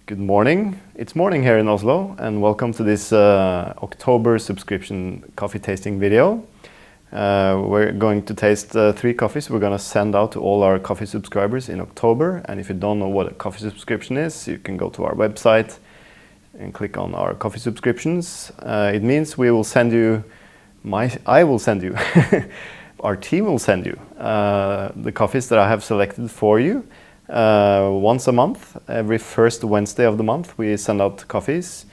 Good morning. It's morning here in Oslo, and welcome to this October subscription coffee tasting video. We're going to taste 3 coffees we're going to send out to all our coffee subscribers in October. And if you don't know what a coffee subscription is, you can go to our website and click on our coffee subscriptions. It means we will send you, I will send you, our team will send you the coffees that I have selected for you. Once a month, every first Wednesday of the month, we send out coffees,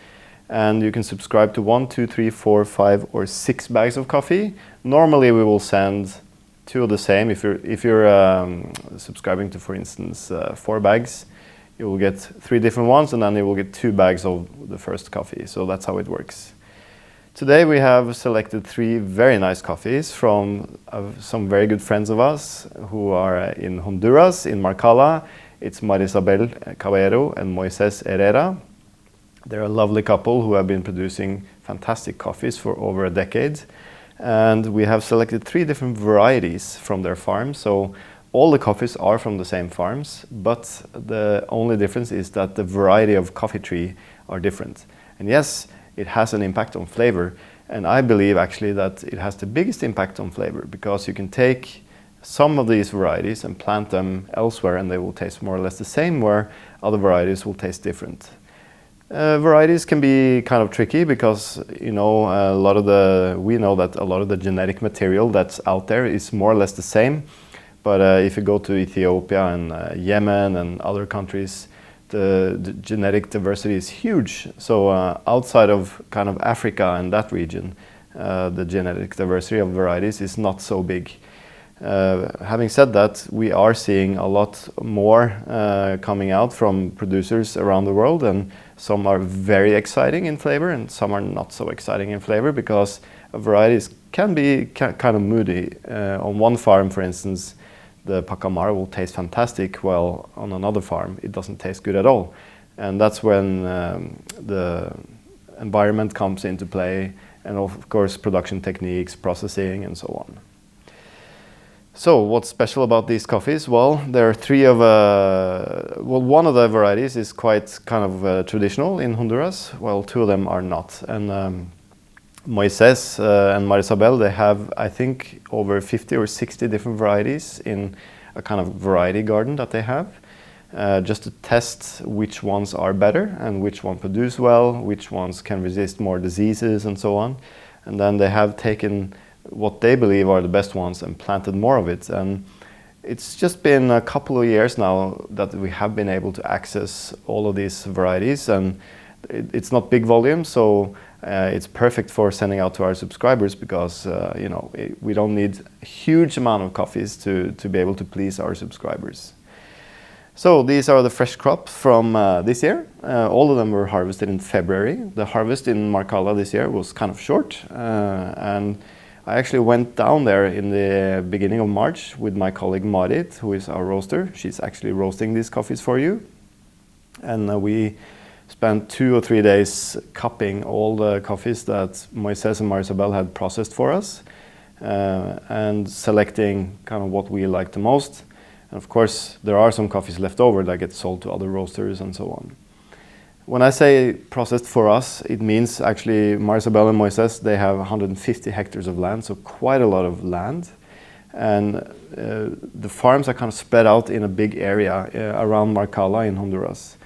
and you can subscribe to 1, 2, 3, 4, 5, or 6 bags of coffee. Normally, we will send 2 of the same. If you're subscribing to, for instance, 4 bags, you will get 3 different ones, and then you will get 2 bags of the first coffee. So that's how it works. Today we have selected 3 very nice coffees from some very good friends of us who are in Honduras, in Marcala. It's Marysabel, Caballero, and Moises, Herrera. They're a lovely couple who have been producing fantastic coffees for over a decade. And we have selected 3 different varieties from their farm. So all the coffees are from the same farms, but the only difference is that the variety of coffee tree are different. And yes, it has an impact on flavor, and I believe actually that it has the biggest impact on flavor, because you can take some of these varieties and plant them elsewhere and they will taste more or less the same, where other varieties will taste different. Varieties can be kind of tricky because we know that a lot of the genetic material that's out there is more or less the same, but if you go to Ethiopia and Yemen and other countries, the genetic diversity is huge. So outside of kind of Africa and that region, the genetic diversity of varieties is not so big. Having said that, we are seeing a lot more coming out from producers around the world, and some are very exciting in flavor and some are not so exciting in flavor, because varieties can be kind of moody. On one farm, for instance, the Pacamara will taste fantastic, while on another farm it doesn't taste good at all. And that's when the environment comes into play, and of course production techniques, processing, and so on. So what's special about these coffees? Well, there are 3 of one of the varieties is quite kind of traditional in Honduras, while 2 of them are not. And Moises and Marysabel, they have, I think, over 50 or 60 different varieties in a kind of variety garden that they have, just to test which ones are better and which one produce well, which ones can resist more diseases and so on. And then they have taken what they believe are the best ones and planted more of it. And it's just been a couple of years now that we have been able to access all of these varieties, and it's not big volume, so it's perfect for sending out to our subscribers, because we don't need a huge amount of coffees to be able to please our subscribers. So these are the fresh crops from this year. All of them were harvested in February. The harvest in Marcala this year was kind of short, and I actually went down there in the beginning of March with my colleague Marit, who is our roaster. She's actually roasting these coffees for you, and we spent 2 or 3 days cupping all the coffees that Moises and Marysabel had processed for us, and selecting kind of what we like the most. And of course, there are some coffees left over that get sold to other roasters and so on. When I say processed for us, it means actually Marysabel and Moises, they have 150 hectares of land, so quite a lot of land. And the farms are kind of spread out in a big area around Marcala in Honduras.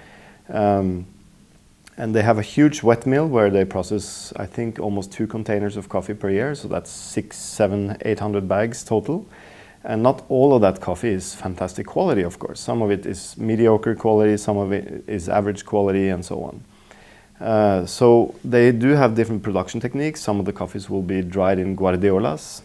And they have a huge wet mill where they process, I think, almost 2 containers of coffee per year. So that's 600, 700, 800 bags total. And not all of that coffee is fantastic quality, of course. Some of it is mediocre quality, some of it is average quality, and so on. So they do have different production techniques. Some of the coffees will be dried in guardiolas.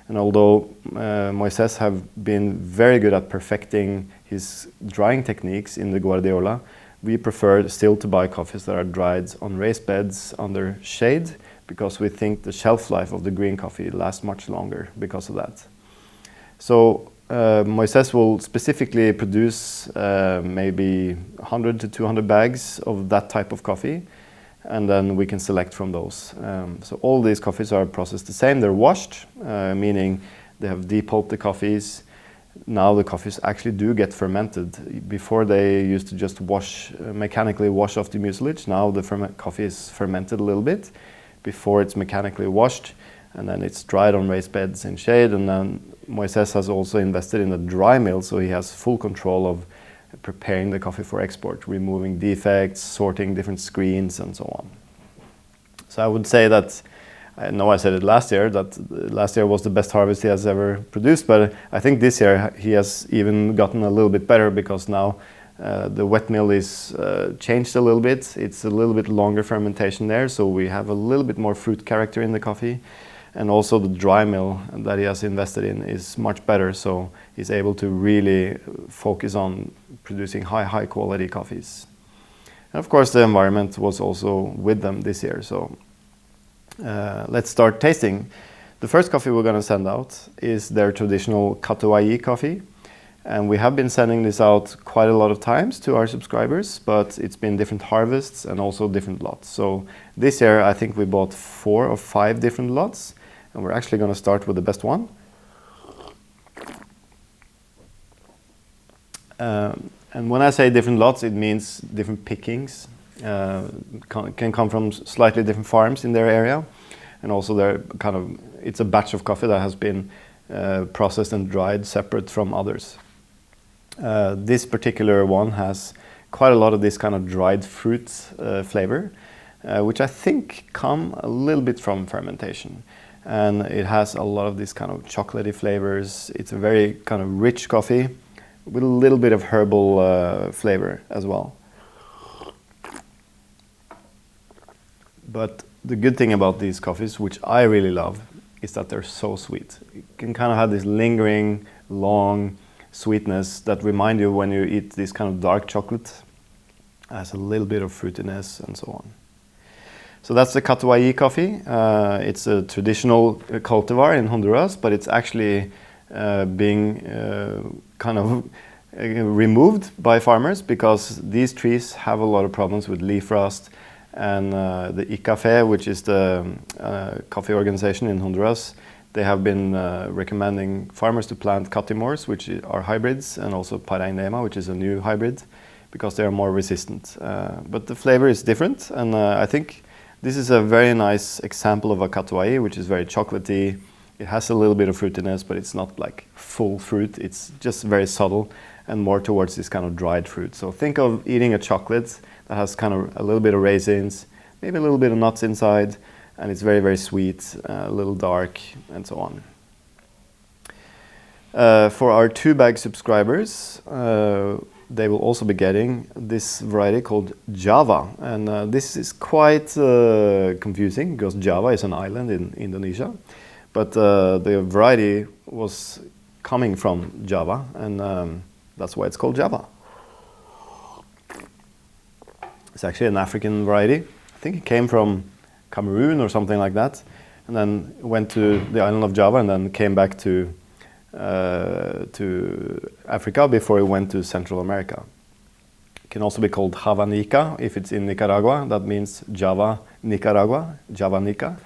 And although Moises have been very good at perfecting his drying techniques in the guardiola, we prefer still to buy coffees that are dried on raised beds under shade, because we think the shelf life of the green coffee lasts much longer because of that. So Moises will specifically produce maybe 100 to 200 bags of that type of coffee, and then we can select from those. So all these coffees are processed the same. They're washed, meaning they have depulped the coffees, now the coffees actually do get fermented. Before they used to just mechanically wash off the mucilage. Now the coffee is fermented a little bit before it's mechanically washed, and then it's dried on raised beds in shade. And then Moises has also invested in a dry mill, so he has full control of preparing the coffee for export, removing defects, sorting different screens, and so on. So I would say that, I know I said it last year, that last year was the best harvest he has ever produced, but I think this year he has even gotten a little bit better, because now the wet mill is changed a little bit. It's a little bit longer fermentation there, so we have a little bit more fruit character in the coffee. And also the dry mill that he has invested in is much better, so he's able to really focus on producing high quality coffees. And of course the environment was also with them this year, so let's start tasting. The first coffee we're going to send out is their traditional Catuai coffee, and we have been sending this out quite a lot of times to our subscribers, but it's been different harvests and also different lots. So this year I think we bought 4 or 5 different lots, and we're actually going to start with the best one. And when I say different lots, it means different pickings. Can come from slightly different farms in their area, and also it's a batch of coffee that has been processed and dried separate from others. This particular one has quite a lot of this kind of dried fruit flavor, which I think come a little bit from fermentation. And it has a lot of these kind of chocolatey flavors. It's a very kind of rich coffee with a little bit of herbal flavor as well. But the good thing about these coffees, which I really love, is that they're so sweet. You can kind of have this lingering, long sweetness that remind you when you eat this kind of dark chocolate. It has a little bit of fruitiness and so on. So that's the Catuai coffee. It's a traditional cultivar in Honduras, but it's actually being kind of removed by farmers, because these trees have a lot of problems with leaf rust. And the ICAFE, which is the coffee organization in Honduras, they have been recommending farmers to plant Catimors, which are hybrids, and also Parainema, which is a new hybrid, because they are more resistant. But the flavor is different, and I think this is a very nice example of a Catuai, which is very chocolatey. It has a little bit of fruitiness, but it's not like full fruit. It's just very subtle and more towards this kind of dried fruit. So think of eating a chocolate that has kind of a little bit of raisins, maybe a little bit of nuts inside, and it's very, very sweet, a little dark, and so on. For our 2-bag subscribers, they will also be getting this variety called Java. And this is quite confusing, because Java is an island in Indonesia. But the variety was coming from Java, and that's why it's called Java. It's actually an African variety. I think it came from Cameroon or something like that, and then went to the island of Java, and then came back to Africa before it went to Central America. It can also be called Javanica if it's in Nicaragua. That means Java, Nicaragua, Javanica.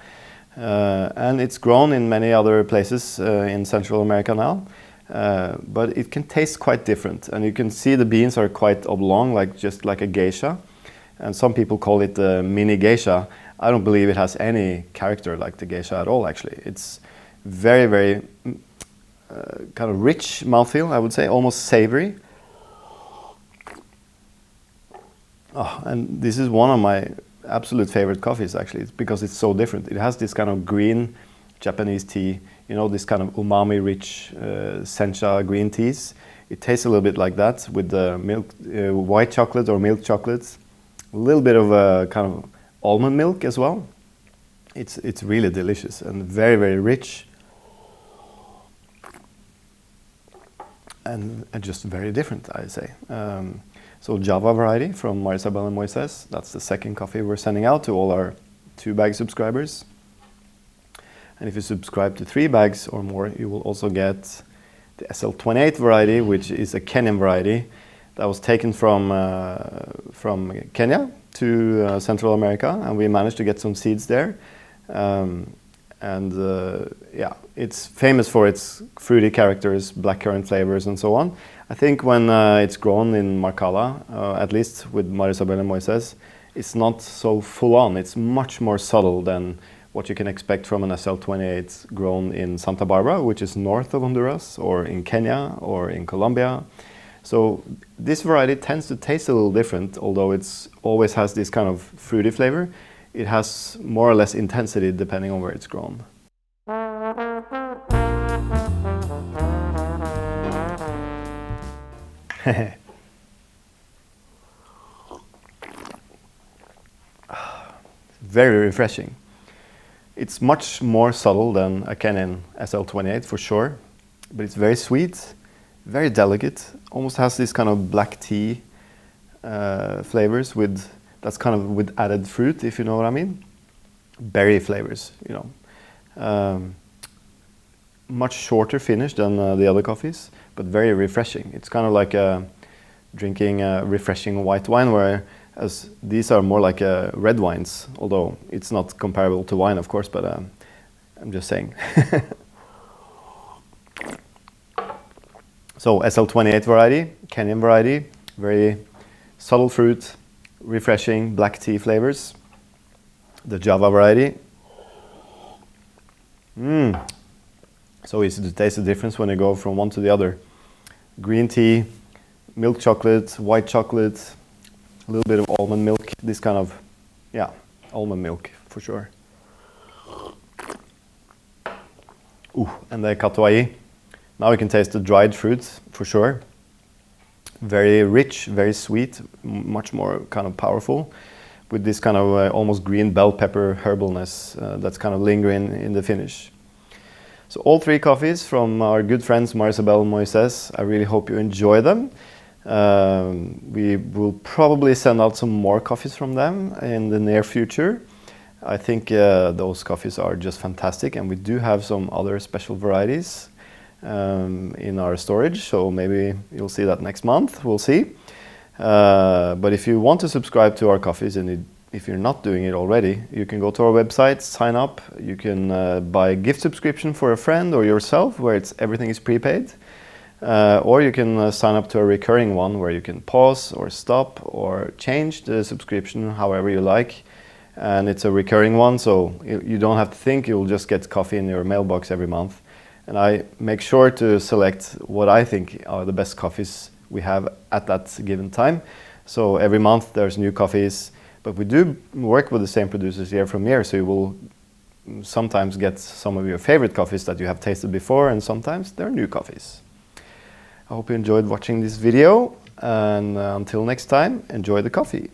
And it's grown in many other places in Central America now. But it can taste quite different, and you can see the beans are quite oblong, just like a geisha, and some people call it the mini geisha. I don't believe it has any character like the geisha at all, actually. It's very, very kind of rich mouthfeel, I would say, almost savory. Oh, and this is one of my absolute favorite coffees, actually, because it's so different. It has this kind of green Japanese tea, you know, this kind of umami-rich sencha green teas. It tastes a little bit like that with the milk, white chocolate or milk chocolates. A little bit of a kind of almond milk as well. It's really delicious and very, very rich. And just very different, I say. So Java variety from Marysabel and Moises. That's the second coffee we're sending out to all our 2-bag subscribers. And if you subscribe to 3 bags or more, you will also get the SL28 variety, which is a Kenyan variety that was taken from Kenya to Central America, and we managed to get some seeds there. and yeah, it's famous for its fruity characters, blackcurrant flavors, and so on. I think when it's grown in Marcala, at least with Marysabel and Moises, it's not so full on. It's much more subtle than what you can expect from an SL28 grown in Santa Barbara, which is north of Honduras, or in Kenya, or in Colombia. So this variety tends to taste a little different, although it's always has this kind of fruity flavor. It has more or less intensity depending on where it's grown. Very refreshing. It's much more subtle than a Kenyan SL28 for sure, but it's very sweet, very delicate, almost has this kind of black tea flavors that's kind of with added fruit, if you know what I mean. Berry flavors, you know. Much shorter finish than the other coffees, but very refreshing. It's kind of like drinking a refreshing white wine, whereas these are more like red wines, although it's not comparable to wine, of course, but I'm just saying. So SL28 variety, Kenyan variety, very subtle fruit, refreshing black tea flavors. The Java variety. So easy to taste the difference when you go from one to the other. Green tea, milk chocolate, white chocolate, a little bit of almond milk, this kind of, yeah, almond milk for sure. Ooh, and the Catuai. Now we can taste the dried fruit for sure. Very rich, very sweet, much more kind of powerful, with this kind of almost green bell pepper herbalness that's kind of lingering in the finish. So all three coffees from our good friends Marysabel and Moises, I really hope you enjoy them. We will probably send out some more coffees from them in the near future. I think those coffees are just fantastic, and we do have some other special varieties in our storage, so maybe you'll see that next month, we'll see. But if you want to subscribe to our coffees, and if you're not doing it already, you can go to our website, sign up, you can buy a gift subscription for a friend or yourself where everything is prepaid, or you can sign up to a recurring one where you can pause or stop or change the subscription however you like, and it's a recurring one, so you don't have to think, you'll just get coffee in your mailbox every month. And I make sure to select what I think are the best coffees we have at that given time. So every month there's new coffees, but we do work with the same producers year from year, so you will sometimes get some of your favorite coffees that you have tasted before, and sometimes they're new coffees. I hope you enjoyed watching this video, and until next time, enjoy the coffee.